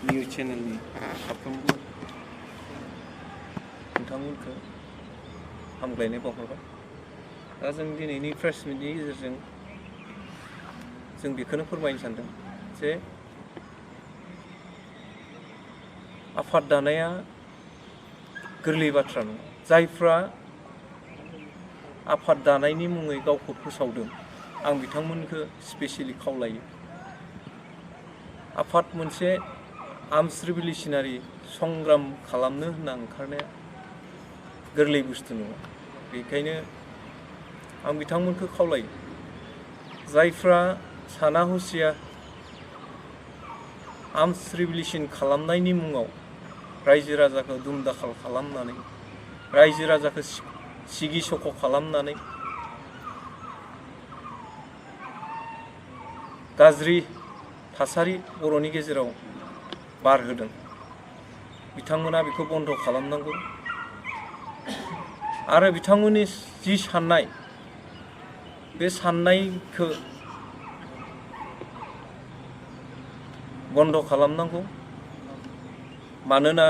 News चेनेलनि साफ्रोमबो नोंथांमोनखौ हामग्लायनाय बावहरबाय। दा जों दिनैनि प्रेस मिटनि गेजेरजों जों बेखौनो फोरमायनो सानदों जे आफाद दानाया गोरलै बाथ्रा नङा। जायफ्रा आफाद दानायनि मुङै गावखौ फोसावदों आं बिथांमोनखौ स्पेसियेलि खावलायो। आफाद मोनसे आर्मस रिभलिउसनारि संग्राम खालामनो होनना ओंखारनाया गोरलै बुस्थु नङा। बेखायनो आं बिथांमोनखौ खावलायो जायफ्रा साना हसिया आर्मस रिभलिउसन खालामनायनि मुङाव रायजो राजाखौ दुम-दाखाल खालामनानै रायजो राजाखौ सिगि सख' खालामनानै गाज्रि थासारि बर'नि गेजेराव बारहोदों, बिथांमोना बेखौ बन्द' खालामनांगौ आरो बिथांमोननि जि साननाय बे साननायखौ बन्द' खालामनांगौ। मानोना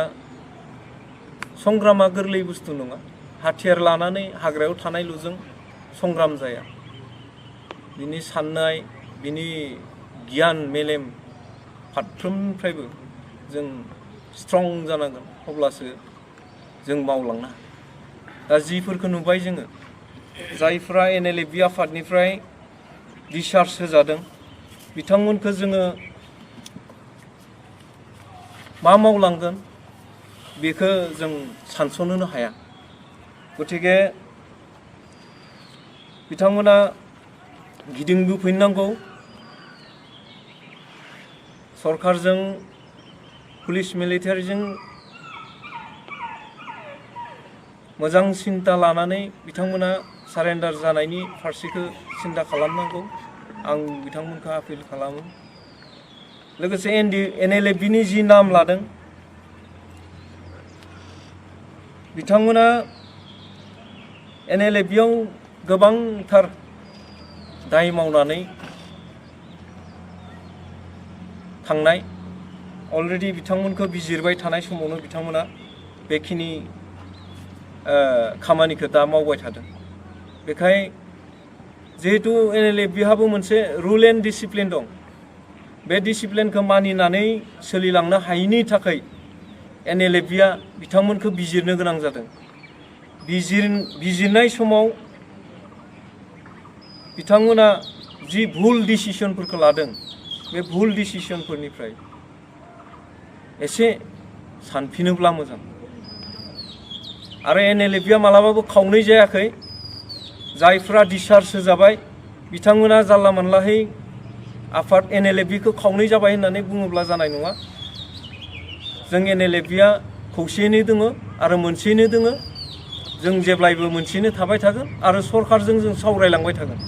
संग्रामा गोरलै बुस्थु नङा। हाथियार लानानै हाग्रायाव थानायल'जों संग्राम जाया। बिनि साननाय, बिनि गियान मेलेम फारफ्रोमनिफ्रायबो जों स्ट्रं जानांगोन, अब्लासो जों मावलांनो हागोन। दा जिफोरखौ नुबाय जोङो, जायफ्रा NLFB आफादनिफ्राय डिसचार्ज होजादों बिथांमोनखौ जोङो मा मावलांगोन बेखौ जों सानस'नोनो हाया। गतिके बिथांमोना गिदिंबोफिननांगौ, सरकारजों पुलिस मिलिटारिजों मोजां सिन्था लानानै बिथांमोना सारेन्डार जानायनि फारसेखौ सिन्था खालामनांगौ। आं बिथांमोनखौ आपिल खालामो। लोगोसे NLFBनि जि नाम लादों बिथांमोना NLFBआव गोबांथार दाय मावनानै थांनाय, अलरेडि बिथांमोनखौ बिजिरबाय थानाय समावनो बिथांमोना बेखिनि खामानिखौ दा मावबाय थादों। बेखाय जिहेतु NLFBहाबो मोनसे रुल एन्ड डिसिप्लिन दं, बे डिसिप्लिनखौ मानिनानै सोलिलांनो हायैनि थाखाय NLFBआ बिथांमोनखौ बिजिरनो गोनां जादों। बिजिरनाय समाव बिथांमोना जि भुल डिसिसनफोरखौ लादों, बे भुल डिसिसनफोरनिफ्राय एसे सानफिनोब्ला मोजां। आरो NLFBआ मालाबाबो खावनै जायाखै। जायफ्रा डिसचार्ज होजाबाय बिथांमोना जानला मोनलाहै आफाद NLFBखौ खावनै जाबाय होननानै बुङोब्ला जानाय नङा। जों NLFBआ खौसेयैनो दङ आरो मोनसेयैनो दङ। जों जेब्लायबो मोनसेयैनो थाबाय थागोन आरो सरकारजों जों सावरायलांबाय थागोन।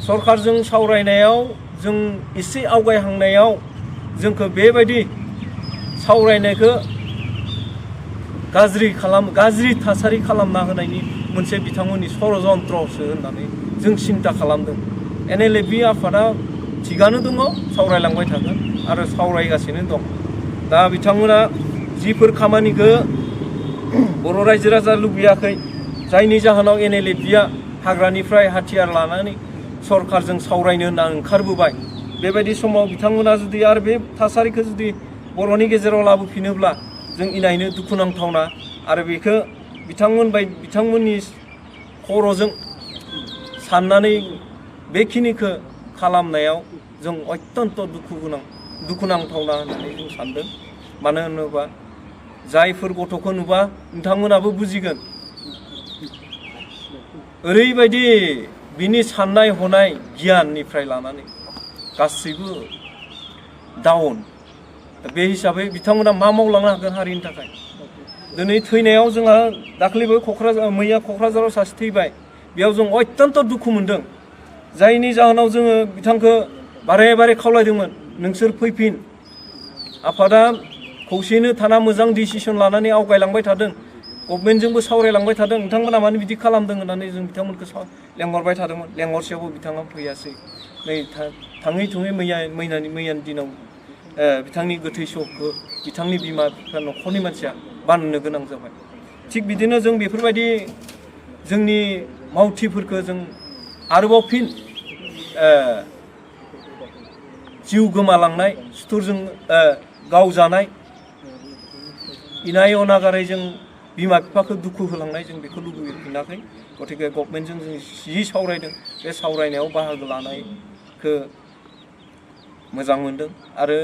सरकारजों सावरायनायाव जों एसे आवगायहांनायाव जोंखौ बेबायदि सावरायनायखौ गाज्रि थासारि खालामना होनायनि मोनसे बिथांमोननि षड़यन्त्रसो होननानै जों सिन्था खालामदों। NLFB आफादा थिगानो दङ, सावरायलांबाय थागोन आरो सावरायगासिनो दं। दा बिथांमोना जिफोर खामानिखौ बर' रायजो राजा लुबैयाखै, जायनि जाहोनाव NLFBआ हाग्रानिफ्राय हाथियार लानानै सरकारजों सावरायनो होनना ओंखारबोबाय, बेबायदि समाव बिथांमोना जुदि आरो बे थासारिखौ जुदि बर'नि गेजेराव लाबोफिनोब्ला जों इनायनो दुखुनांथावना। आरो बेखौ बिथांमोननि खर'जों साननानै बेखिनिखौ खालामनायाव जों अत्यन्त दुखुनांथावना होननानै जों सानदों। मानो होनोबा जायफोर गथ'खौ नुबा नोंथांमोनाबो बुजिगोन, ओरैबायदि बिनि साननाय हनाय गियाननिफ्राय लानानै गासैबो डाउन। बे हिसाबै बिथांमोना मा मावलांनो हागोन हारिनि थाखाय? दिनै थैनायाव जोंहा दाख्लैबो मैया क'क्राझाराव सासे थैबाय, बेयाव जों अत्यन्त दुखु मोनदों। जायनि जाहोनाव जोङो बिथांखौ बारे बारे खावलायदोंमोन, नोंसोर फैफिन। आफादा खौसेयैनो थाना मोजां डिसिसन लानानै आवगायलांबाय थादों, गभर्नमेन्टजोंबो सावरायलांबाय थादों। नोंथांमोना मानो बिदि खालामदों होननानै जों बिथांमोनखौ लेंहरबाय थादोंमोन। लेंहरसेयावबो बिथाङा फैयासै। नै थाङै थुङै मैयानि दिनाव बिथांनि गोथै सहखौ बिथांनि बिमा बिफा न'खरनि मानसिया बाननो गोनां जाबाय। थिग बिदिनो जों बेफोरबायदि जोंनि मावथिफोरखौ जों आरोबाव फिन जिउ गोमालांनाय सुथुरजों गावजानाय इनाय अनागारै जों बिमा बिफाखौ दुखु होलांनाय जों बेखौ लुबैफिनाखै। गतिके गभर्नमेन्टजों जों जि सावरायदों बे सावरायनायाव बाहागो लानायखौ मोजां मोनदों आरो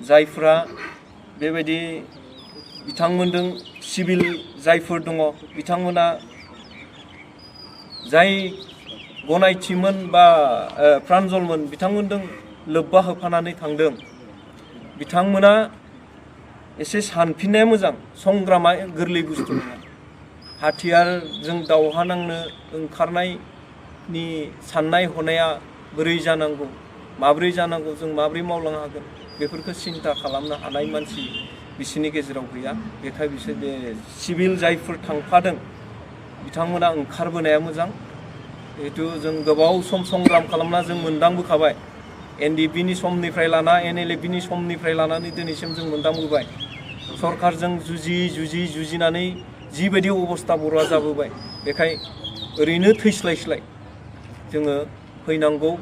जायफ्रा बेबायदि बिथांमोनजों सिभिल जायफोर दङ बिथांमोना जाय गनायथिमोन बा प्रान्जलमोन बिथांमोनजों लोब्बा होफानानै थांदों बिथांमोना एसे सानफिननाया मोजां। संग्रामा गोरलै बुस्थु नङा। हाथियारजों दावहा नांनो ओंखारनायनि साननाय हनाया बोरै जानांगौ माब्रै जानांगौ जों माब्रै मावलांनो हागोन बेफोरखौ सिन्था खालामनो हानाय मानसि बिसोरनि गेजेराव गैया। बेखाय बिसोर बे सिभिल जायफोर थांफादों बिथांमोना ओंखारबोनाया मोजां। जिहेथु जों गोबाव सम संग्राम खालामना जों मोनदांबोखाबाय। NDFBनि समनिफ्राय लाना NLFBनि समनिफ्राय लानानै दिनैसिम जों मोनदांबोबाय। सरकारजों जुजिनानै जिबायदि अबस्था बर'आ जाबोबाय बेखाय ओरैनो थैस्लायस्लाय जोङो फैनांगौ।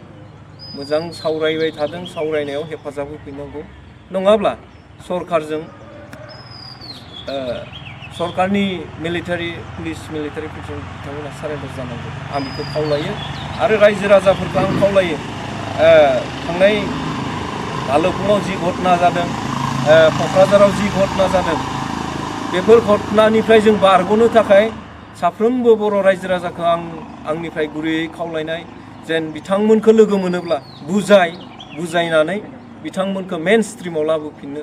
मोजां सावरायबाय थादों सावरायनायाव हेफाजाब होफैनांगौ। नङाब्ला सरकारजों सरकारनि मिलिटारि पुलिसफोरजों बिथांमोना सारेन्डार जानांगौ आं बेखौ खावलायो। आरो रायजो राजाफोरखौ आं खावलायो थांनाय भालुकपुङाव जि घटना जादों क'क्राझाराव जि घटना जादों बेफोर घटनानिफ्राय जों बारग'नो थाखाय साफ्रोमबो बर' रायजो राजाखौ आंनिफ्राय गुरैयै खावलायनाय जेन बिथांमोनखौ लोगो मोनोब्ला बुजायनानै बिथांमोनखौ मेन स्ट्रिमाव लाबोफिननो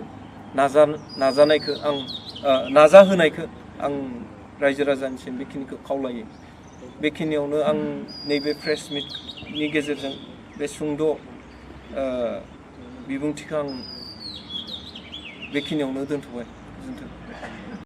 नाजाहोनायखौ आं रायजो राजानिसिम बेखिनिखौ खावलायो। बेखिनियावनो आं नैबे प्रेस मिटनि गेजेरजों बे सुंद' बिबुंथिखौ आं बेखिनियावनो दोनथ'बाय। गोजोन्थों।